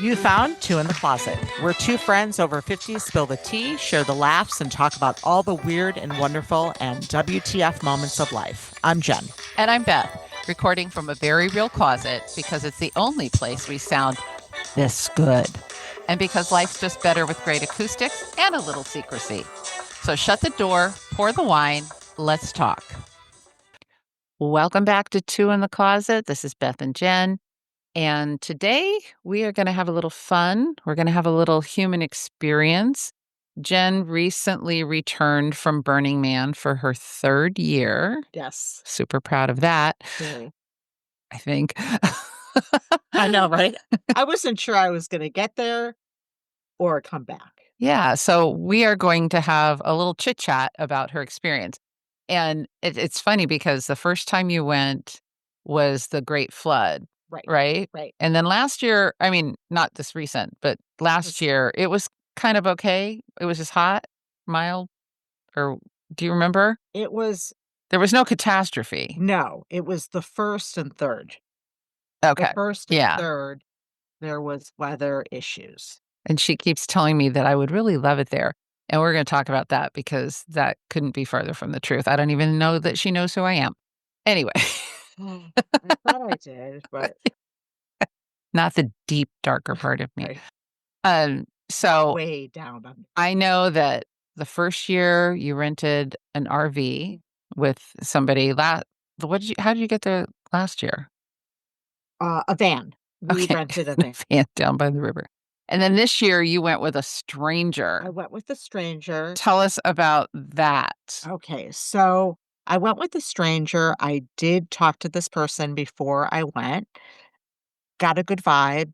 You found Two in the Closet. We're two friends over 50 spill the tea, share the laughs, and talk about all the weird and wonderful and WTF moments of life. I'm Jen. And I'm Beth, recording from a very real closet because it's the only place we sound this good. And because life's just better with great acoustics and a little secrecy. So shut the door, pour the wine, let's talk. Welcome back to Two in the Closet. This is Beth and Jen. And today we are going to have a little fun. We're going to have a little human experience. Jen recently returned from Burning Man for her third year. Yes. Super proud of that. Very. I think. I know, right? I wasn't sure I was going to get there or come back. Yeah. So we are going to have a little chit chat about her experience. And it's funny because the first time you went was the Great Flood. Right? Right. And then last year, I mean, not this recent, but last year, it was kind of okay. It was just hot, mild, or do you remember? It was, There was no catastrophe. no, it was the first and third. Okay. The first and Yeah. third, there was weather issues. And she keeps telling me that I would really love it there. And we're going to talk about that because that couldn't be farther from the truth. I don't even know that she knows who I am. Anyway. I thought I did, but not the deep, darker part of me. right. So way down on I know that the first year you rented an RV with somebody. How did you get there last year? a van. We rented a van. Van down by the river. And then this year you went with a I stranger. went with a stranger. Tell us about that. Okay, so I went with a stranger. I did talk to this person before I went. Got a good vibe.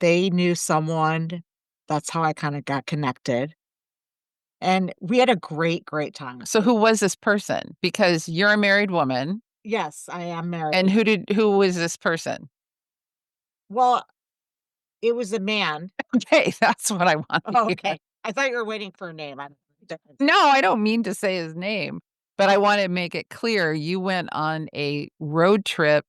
They knew someone. That's how I kind of got connected. And we had a great, great time. So who was this person? Because you're a married woman. Yes, I am married. And who was this person? Well, it was a man. Okay, that's what I want to hear. Okay. I thought you were waiting for a name. No, I don't mean to say his name, but I want to make it clear you went on a road trip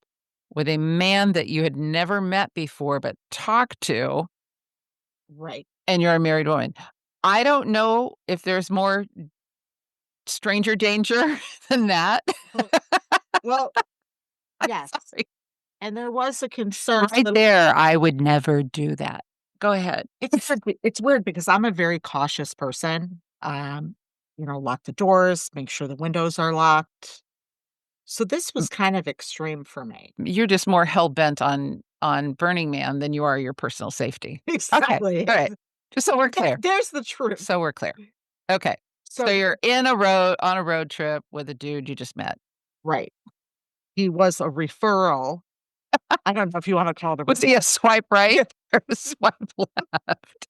with a man that you had never met before but talked to. Right. And you're a married woman. I don't know if there's more stranger danger than that. Well, yes. Sorry. And there was a concern. Right there, I would never do that. Go ahead. It's weird because I'm a very cautious person. Lock the doors, make sure the windows are locked. So this was kind of extreme for me. You're just more hell-bent on Burning Man than you are your personal safety. Exactly. Okay. All right. Just so we're clear. There's the truth. So we're clear. Okay. So you're on a road trip with a dude you just met. Right. He was a referral. I don't know if you want to call it a Was he a swipe right or a swipe left?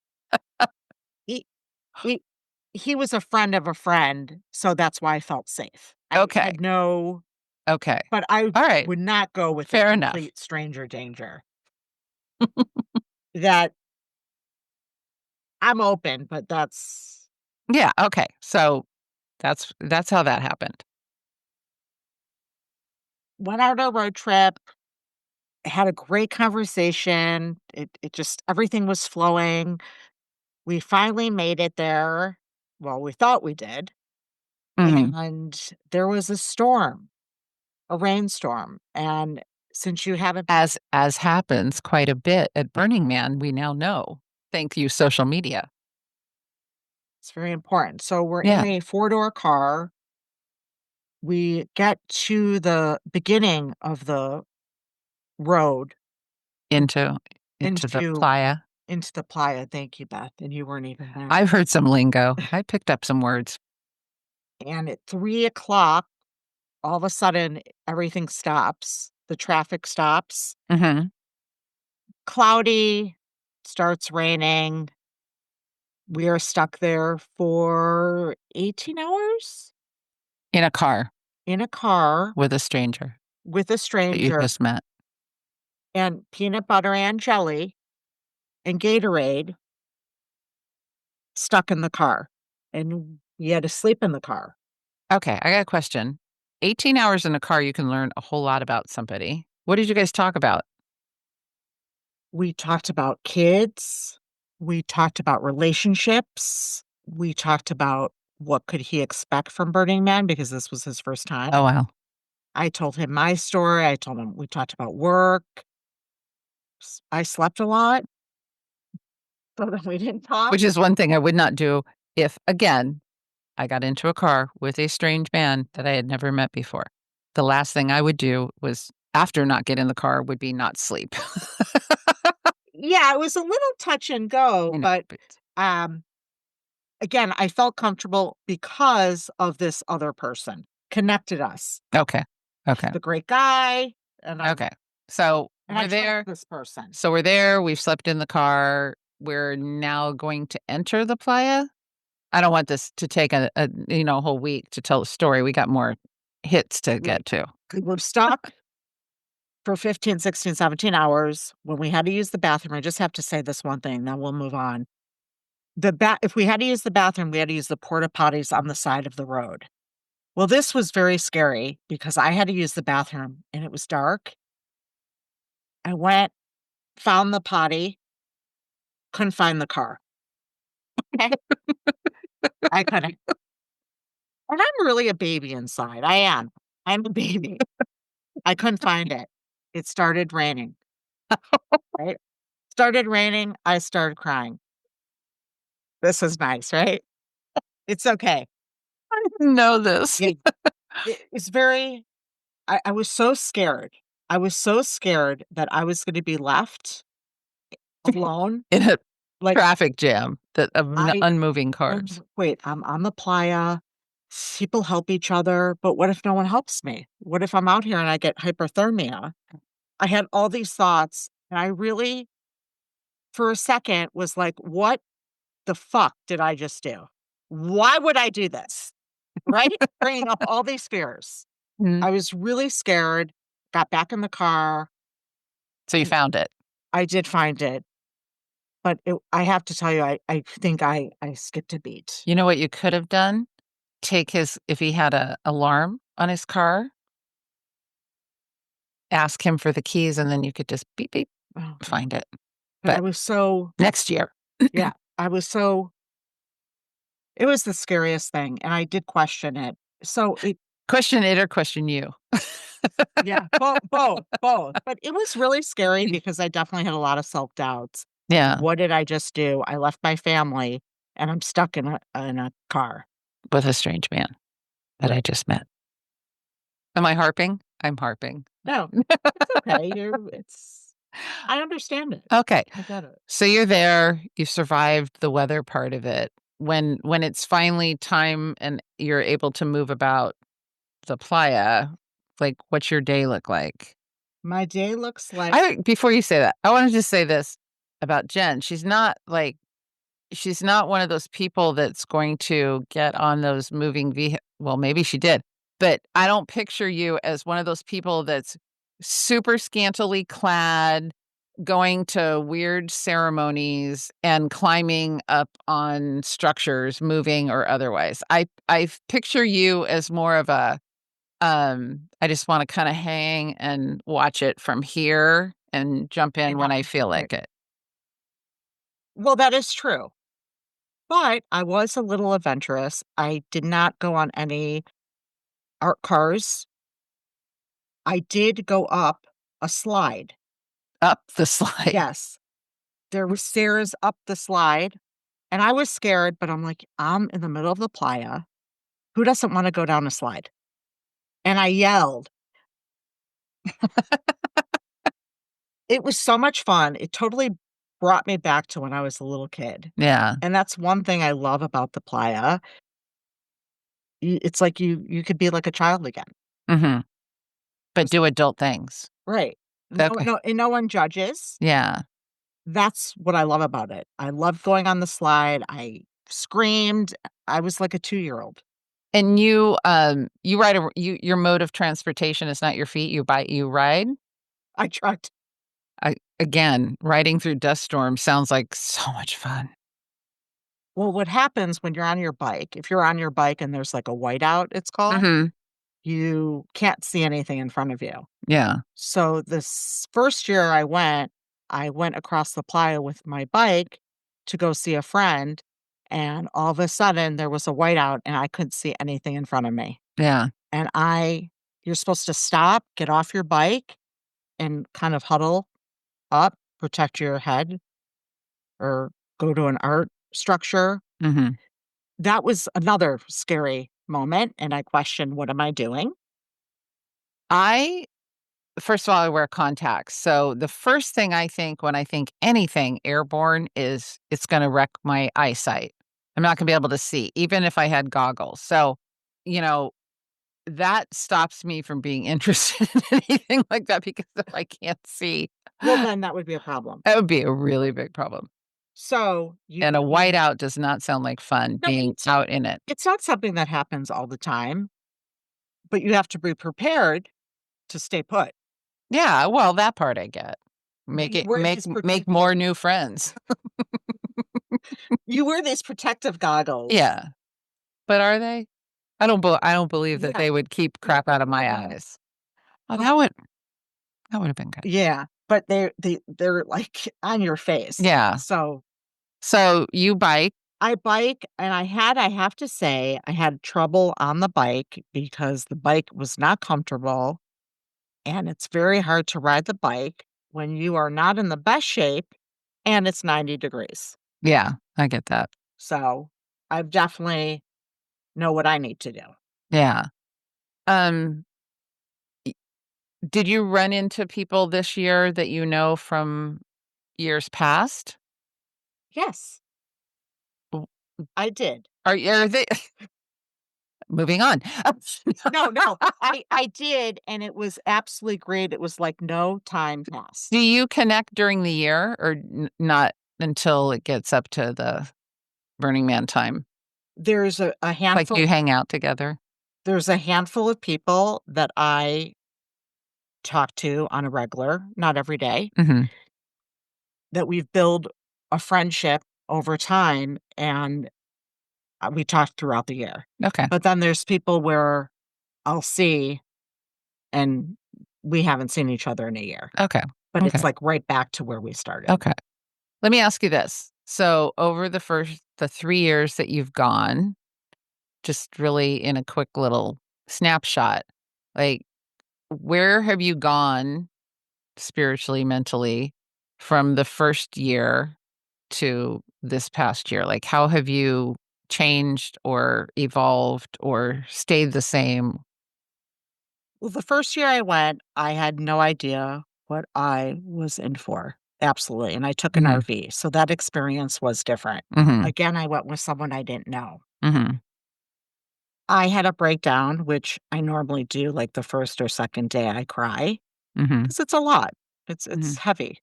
He was a friend of a friend, so that's why I felt safe. Okay. I had no. Okay. But I All right. would not go with Fair a enough. complete stranger danger. That I'm open, but that's. Yeah, okay. So that's how that happened. Went on a road trip, had a great conversation. It just everything was flowing. We finally made it there. Well, we thought we did. Mhm. And there was a storm, a rainstorm. And since you haven't. As happens quite a bit at Burning Man, we now know. Thank you, social media. It's very important. So we're Yeah. in a four-door car. We get to the beginning of the road. Into the playa. Into the playa. Thank you, Beth. And you weren't even there. I've heard some lingo. I picked up some words. And at 3:00, all of a sudden, everything stops. The traffic stops. Mhm. Cloudy, starts raining. We are stuck there for 18 hours In a car in a car with a stranger with a that you stranger just met. and peanut butter and jelly and Gatorade stuck in the car. And we had to sleep in the car. Okay, I got a question. 18 hours in a car, you can learn a whole lot about somebody. What did you guys talk about? We talked about kids. We talked about relationships. We talked about what could he expect from Burning Man because this was his first time. Oh, wow. I told him my story. I told him we talked about work. I slept a lot, so that we didn't talk. Which is one thing I would not do if, again, I got into a car with a strange man that I had never met before. The last thing I would do was, after not get in the car, would be not sleep. Yeah, it was a little touch and go, I know, but but um, again, I felt comfortable because of this other person connected us. okay. Okay. The great guy, and Okay. So I we're trust there. this person. So we're there. We've slept in the car. We're now going to enter the playa. I don't want this to take a whole week to tell the story. We got more hits to Right. get to. We were stuck for 15, 16, 17 hours when we had to use the bathroom. I just have to say this one thing, then we'll move on. If we had to use the bathroom, we had to use the porta potties on the side of the road. Well, this was very scary because I had to use the bathroom and it was dark. I went, found the potty, couldn't find the car. Okay. I couldn't. And I'm really a baby inside. I am. I'm a baby. I couldn't find it. It started raining, right? Started raining. I started crying. This is nice, right? It's okay. I didn't know this. Yeah. It's very, I was so scared. I was so scared that I was going to be left alone. In a Like, traffic jam that of I, unmoving cars. wait, I'm on the playa. People help each other. But what if no one helps me? What if I'm out here and I get hypothermia? I had all these thoughts. And I really, for a second, was like, what the fuck did I just do? Why would I do this? Right? Bringing up all these fears. Mhm. I was really scared, got back in the car. So you found it. I did find it, but I have to tell you, I think I skipped a beat. You know what you could have done? Take his, if he had a alarm on his car, ask him for the keys, and then you could just beep, beep, Oh, find it. but I But was so, next year. yeah, I was so, it was the scariest thing. And I did question it. So Question it or question you. yeah, both. But it was really scary because I definitely had a lot of self doubts. Yeah, What did I just do? I left my family and I'm stuck in a car. with a strange man that I Right. just met. Am I harping? I'm harping. No, it's okay. I understand it. Okay. I get it. So you're there, you survived the weather part of it. When it's finally time and you're able to move about the playa, like, what's your day look like? My day looks like I Before you say that, I wanted to say this about Jen. She's not one of those people that's going to get on those moving well, maybe she did, but I don't picture you as one of those people that's super scantily clad, going to weird ceremonies and climbing up on structures, moving or otherwise. I picture you as more of a I just want to kind of hang and watch it from here and jump in when I feel right. like it. Well, that is true. But I was a little adventurous. I did not go on any art cars. I did go up a slide. Up the slide. Yes. There were stairs up the slide, and I was scared, but I'm like, I'm in the middle of the playa. Who doesn't wanna go down a slide? And I yelled. It was so much fun. It totally brought me back to when I was a little kid, Yeah. and that's one thing I love about the playa. It's like you could be like a child again. Mhm. But Just do adult things. right. Okay. No one judges. Yeah. That's what I love about it. I loved going on the slide. I screamed. I was like a two-year-old. And you ride your mode of transportation is not your feet, you ride? I tried. Again, riding through dust storms sounds like so much fun. Well, what happens when you're on your bike, if you're on your bike and there's like a whiteout, it's called, Mhm. you can't see anything in front of you. Yeah. So this first year I went, I went across the playa with my bike to go see a friend, and all of a sudden, there was a whiteout, and I couldn't see anything in front of me. Yeah. And you're supposed to stop, get off your bike, and kind of huddle up, protect your head, or go to an art structure. Mhm. That was another scary moment, and I questioned, "What am I doing?" I First of all, I wear contacts. So the first thing I think when I think anything airborne is it's gonna wreck my eyesight. I'm not gonna be able to see, even if I had goggles. So, you know, that stops me from being interested in anything like that because if I can't see, Well, that then that would be a problem. would be a really big problem. So, And a you whiteout does not sound like fun no, being out in it. it's not something that happens all the time, but you have to be prepared to stay put. Yeah, well, that part I get. But Make you it wear make these make more new friends. protective goggles. Yeah. But are they? I don't believe that Yeah, they would keep yeah. crap out of my eyes. Oh, that would have been good. Yeah, but they're, like, on your face. Yeah. So, So you bike. I bike, and I have to say, I had trouble on the bike because the bike was not comfortable, and it's very hard to ride the bike when you are not in the best shape and it's 90 degrees. Yeah, I get that. So, I definitely know what I need to do. Yeah. Um, y did you run into people this year that you know from years past? Yes, W I did. are they moving on. No, no, I did, and it was absolutely great. It was like no time Do passed. you connect during the year or not until it gets up to the Burning Man time? There's a Like, handful you hang out together? there's a handful of people that I talk to on a regular, not every day, Mhm. that we've built a friendship over time, and, we talk throughout the year. Okay. But then there's people where I'll see, and we haven't seen each other in a year, Okay. but it's, Okay. like, right back to where we started. Okay. Let me ask you this. So, over the 3 years that you've gone, just really in a quick little snapshot, like, where have you gone spiritually, mentally from the first year to this past year? Like, how have you changed or evolved or stayed the same? Well, the first year I went, I had no idea what I was in for. Absolutely, and I took an Mhm. RV, so that experience was different. Mhm. Again, I went with someone I didn't know. Mhm. I had a breakdown, which I normally do, like, the 1st or 2nd day I cry Mhm. because it's a lot. It's Mhm. heavy.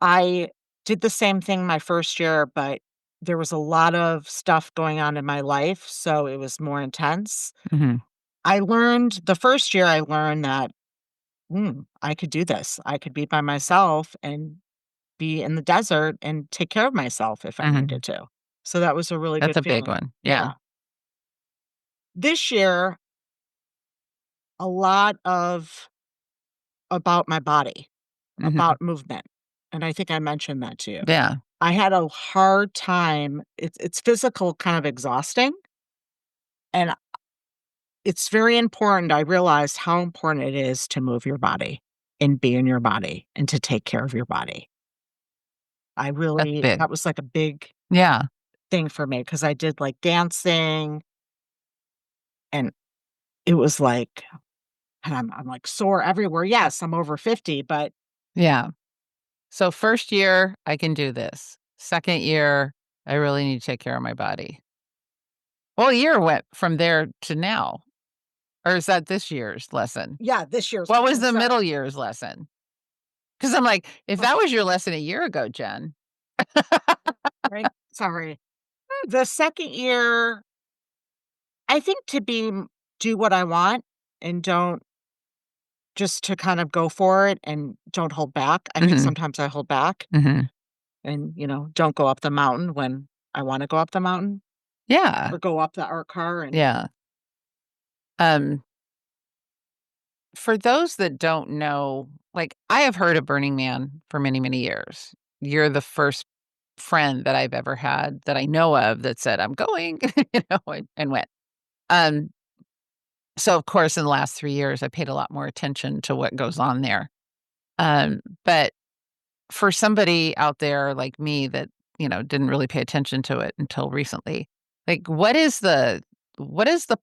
I did the same thing my 1st year, but there was a lot of stuff going on in my life, so it was more intense. Mhm. I learned the 1st year, I learned that, I could do this. I could be by myself and be in the desert and take care of myself if I Mhm. needed to. So that was a really That's good a big feeling. one. Yeah. Yeah. This year, a lot of about my body, Mhm. about movement, and I think I mentioned that to you. Yeah. I had a hard time, it's physical kind of exhausting, and it's very important. I realized how important it is to move your body and be in your body and to take care of your body. That's big. That was like a big Yeah. thing for me because I did, like, dancing, and it was like and I'm, like, sore everywhere. Yes, I'm over 50, but Yeah. So, first year, I can do this. Second year, I really need to take care of my body. Well, a year went from there to now, or is that this year's lesson? yeah, this year's What was lesson, the so middle year's lesson? Because 'Cause I'm like, if that was your lesson a year ago, Jen. right? Sorry. The 2nd year, I think do what I want and don't just to kind of go for it and don't hold back. I think Mhm. sometimes I hold back Mhm. and, don't go up the mountain when I wanna go up the mountain Yeah. or go up the art car and Yeah. Um, for those that don't know, like, I have heard of Burning Man for many, many years. You're the first friend that I've ever had that I know of that said, "I'm going," and went. Um, so of course, in the last 3 years, I paid a lot more attention to what goes on there. But for somebody out there like me that, didn't really pay attention to it until recently, like, what is the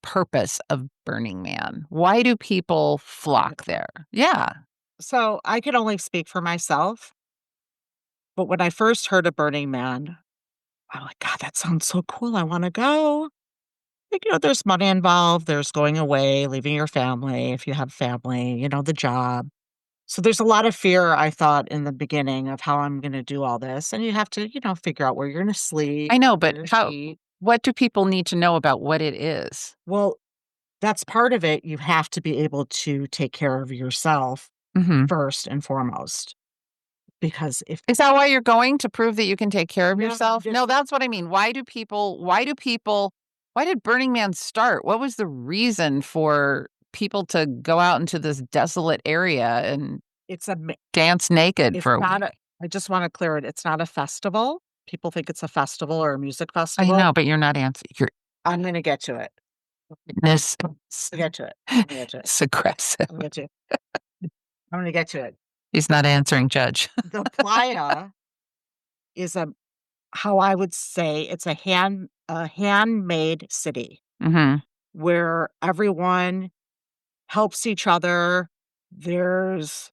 purpose of Burning Man? Why do people flock there? Yeah. So, I can only speak for myself, but when I first heard of Burning Man, I'm like, "God, that sounds so cool, I wanna go." Like, there's money involved, there's going away, leaving your family if you have family, the job. So there's a lot of fear, I thought, in the beginning of how I'm gonna do all this, and you have to, figure out where you're gonna sleep, I know, what but you're gonna how eat. what do people need to know about what it is? Well, that's part of it, you have to be able to take care of yourself Mhm. first and foremost, because if Is that why you're going, to prove that you can take care of no, yourself? No, just that's what I mean. Why did Burning Man start? What was the reason for people to go out into this desolate area and it's a mi dance naked it's for a not a week? I just wanna clear it, it's not a festival. People think it's a festival or a music I festival. know, but you're not answering. Your I'm gonna get to it. goodness I'll get to it. I'm gonna get to it. is aggressive. I'm gonna get to it. I'm gonna get to it. He's not answering, Judge. The playa is how I would say it's a handmade city Mhm. where everyone helps each other. There's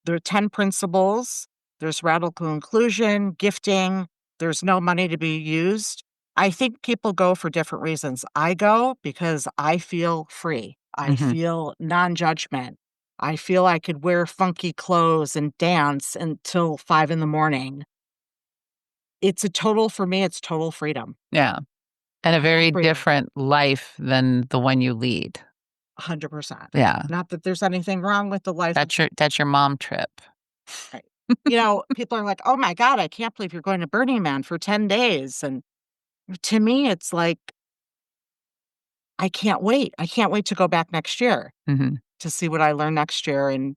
there are 10 principles. There's radical inclusion, gifting. There's no money to be used. I think people go for different reasons. I go because I feel free. I Mhm. feel non-judgment. I feel I could wear funky clothes and dance until 5 in the morning. For me, it's total freedom. Yeah, and a very Freedom, different life than the one you lead. 100%. Yeah. Not that there's anything wrong with the life of That's your mom trip. right. People are like, "Oh my god, I can't believe you're going to Burning Man for 10 days," and to me, it's like, I can't wait. I can't wait to go back next year Mhm. to see what I learn next year and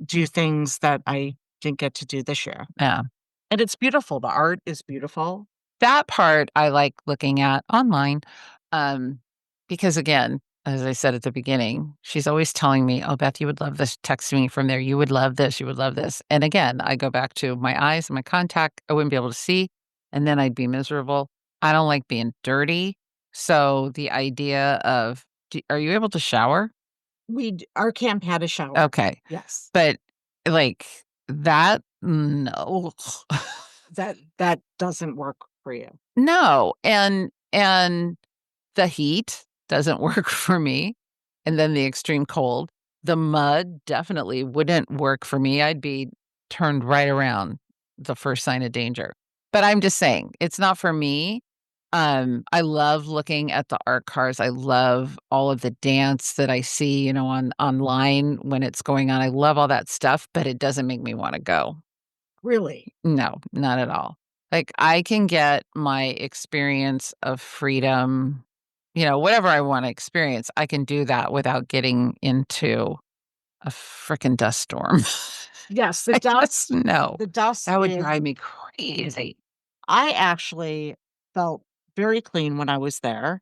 do things that I didn't get to do this year. Yeah. And it's beautiful. The art is beautiful. That part I like looking at online, um, because again, as I said at the beginning, she's always telling me, "Oh, Beth, you would love this. Text me from there. You would love this. You would love this." And again, I go back to my eyes and my contact. I wouldn't be able to see, and then I'd be miserable. I don't like being dirty. So the idea of, are you able to shower? Our camp had a shower. Okay. Yes. But like that, no. That doesn't work for you. No. And the heat doesn't work for me, and then the extreme cold. The mud definitely wouldn't work for me. I'd be turned right around the first sign of danger. But I'm just saying, it's not for me. I love looking at the art cars. I love all of the dance that I see, on online when it's going on. I love all that stuff, but it doesn't make me wanna go. Really. No, not at all. Like, I can get my experience of freedom, whatever I wanna experience, I can do that without getting into a frickin' dust storm. Yes, I just no. the dust That would is drive me crazy. I actually felt very clean when I was there.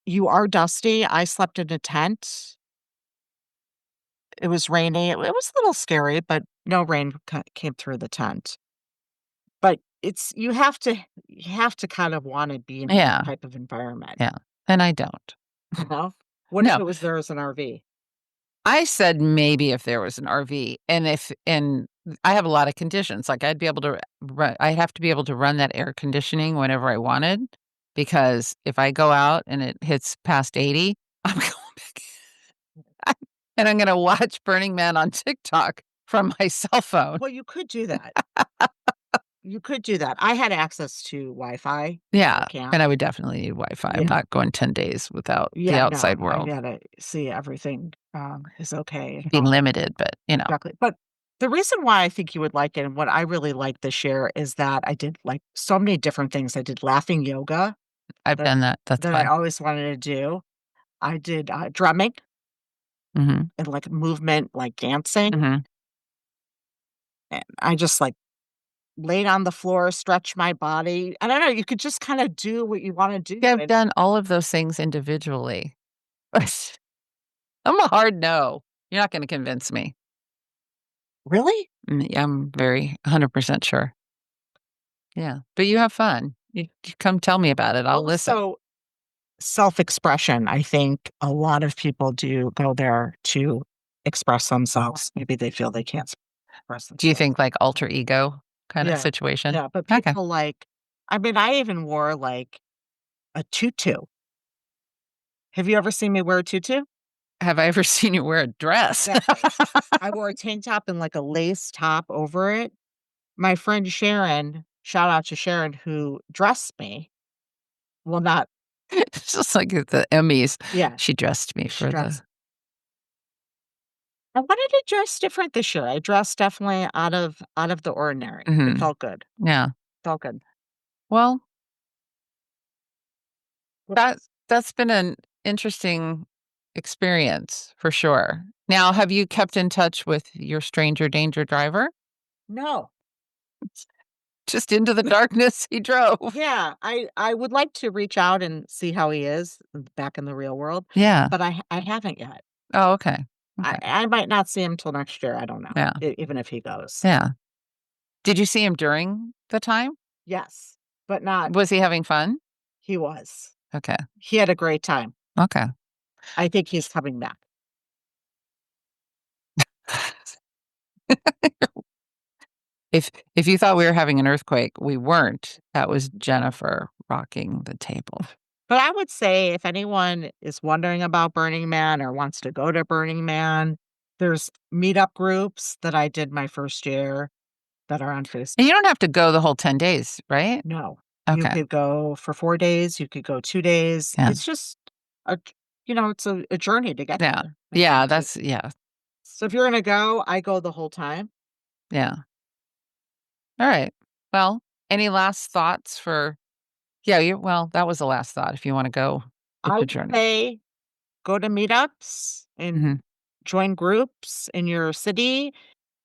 You are dusty. I slept in a tent. It was rainy. It was a little scary, but no rain came through the tent. But it's you have to kind of wanna be in that Yeah, type of environment, yeah, and I don't. you know? What if No, it was there as an RV? I said maybe if there was an RV, and I have a lot of conditions, like, I'd have to be able to run that air conditioning whenever I wanted, because if I go out and it hits past 80, I'm going back in, and I'm gonna watch Burning Man on TikTok from my cell phone. Well, you could do that. You could do that. I had access to Wi-Fi at our Yeah, camp. and I would definitely need Wi-Fi. I'm Yeah. not going 10 days without the Yeah, no, outside I world. gotta see everything, is okay and Be fine. limited, but, Exactly, but the reason why I think you would like it and what I really liked this year is that I did, like, so many different things. I did laughing yoga I've that done that. That's I fun. always wanted to do. I did, drumming. Mm-hmm. and like movement, like dancing. Mm-hmm. And I just like laid on the floor, stretch my body. I don't know. You could just kind of do what you want to do. Yeah, I've And done all of those things individually. I'm a hard no. You're not going to convince me. really, Yeah, I'm very 100% sure. Yeah, but you have fun. You come tell me about it. I'll listen. also self-expression. I think a lot of people do go there to express themselves. Maybe they feel they can't express Do you themselves. think like alter ego kind of Yeah, situation? yeah. But Okay. people like, I mean, I even wore like a tutu. Have you ever seen me wear a tutu? Have I ever seen you wear a dress? Exactly. I wore a tank top and like a lace top over it. My friend Sharon, shout out to Sharon, who dressed me. Well, not, It's just like at the Emmys. yeah, She dressed me she for the dressed. I wanted to dress different this year. I dressed definitely out of the ordinary. It Mhm. felt good. Yeah. Felt good. Well, What that else? that's been an interesting experience for sure. Now, have you kept in touch with your stranger danger driver? No. Just into the darkness he drove. Yeah, I would like to reach out and see how he is back in the real world, Yeah. but I haven't yet. Oh, okay. I Okay. I might not see him till next year. I don't know, Yeah. even if he goes. Yeah. Did you see him during the time? Yes, but not. Was he having fun? He was. Okay. He had a great time. Okay. I think he's coming back. If you thought we were having an earthquake, we weren't. That was Jennifer rocking the table. But I would say if anyone is wondering about Burning Man or wants to go to Burning Man, there's meetup groups that I did my first year that are on Facebook. And you don't have to go the whole 10 days, right? No, you Okay. could go for 4 days, you could go 2 days. Yeah. It's just a it's a journey to get Yeah. there, I Yeah, think, too. that's yeah. So if you're gonna go, I go the whole time. Yeah. All right. Well, any last thoughts for yeah, you well, that was the last thought. If you wanna go, it's I a would journey. say go to meetups and Mhm. join groups in your city,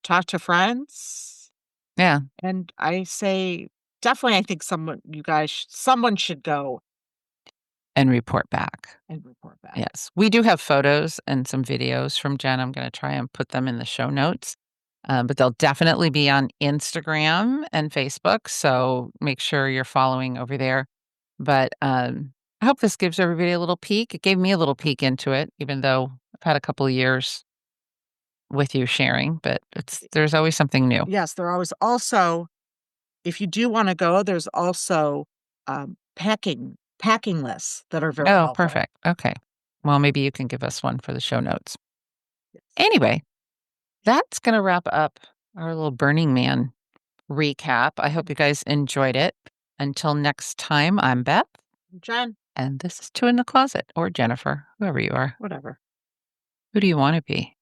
talk to friends, Yeah, and I say definitely I think someone should go and report back. and report back. Yes. We do have photos and some videos from Jen. I'm gonna try and put them in the show notes, but they'll definitely be on Instagram and Facebook, so make sure you're following over there. But, I hope this gives everybody a little peek. It gave me a little peek into it, even though I've had a couple of years with you sharing, but there's always something new. Yes, there are always also, if you do wanna go, there's also, packing lists that are very Oh, helpful. perfect. Okay. Well, maybe you can give us one for the show notes. Yes. Anyway, that's gonna wrap up our little Burning Man recap. I hope you guys enjoyed it. Until next time, I'm Beth, Jen, and this is Two in the Closet, or Jennifer, whoever you are. whatever. Who do you want to be?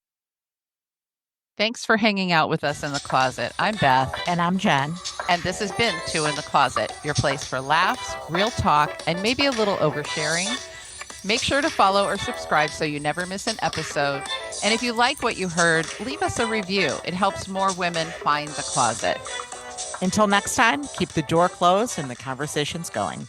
Thanks for hanging out with us in the closet. I'm Beth, And I'm Jen. and this has been Two in the Closet, your place for laughs, real talk, and maybe a little oversharing. Make sure to follow or subscribe so you never miss an episode. And if you like what you heard, leave us a review. It helps more women find the closet. Until next time, keep the door closed and the conversations going.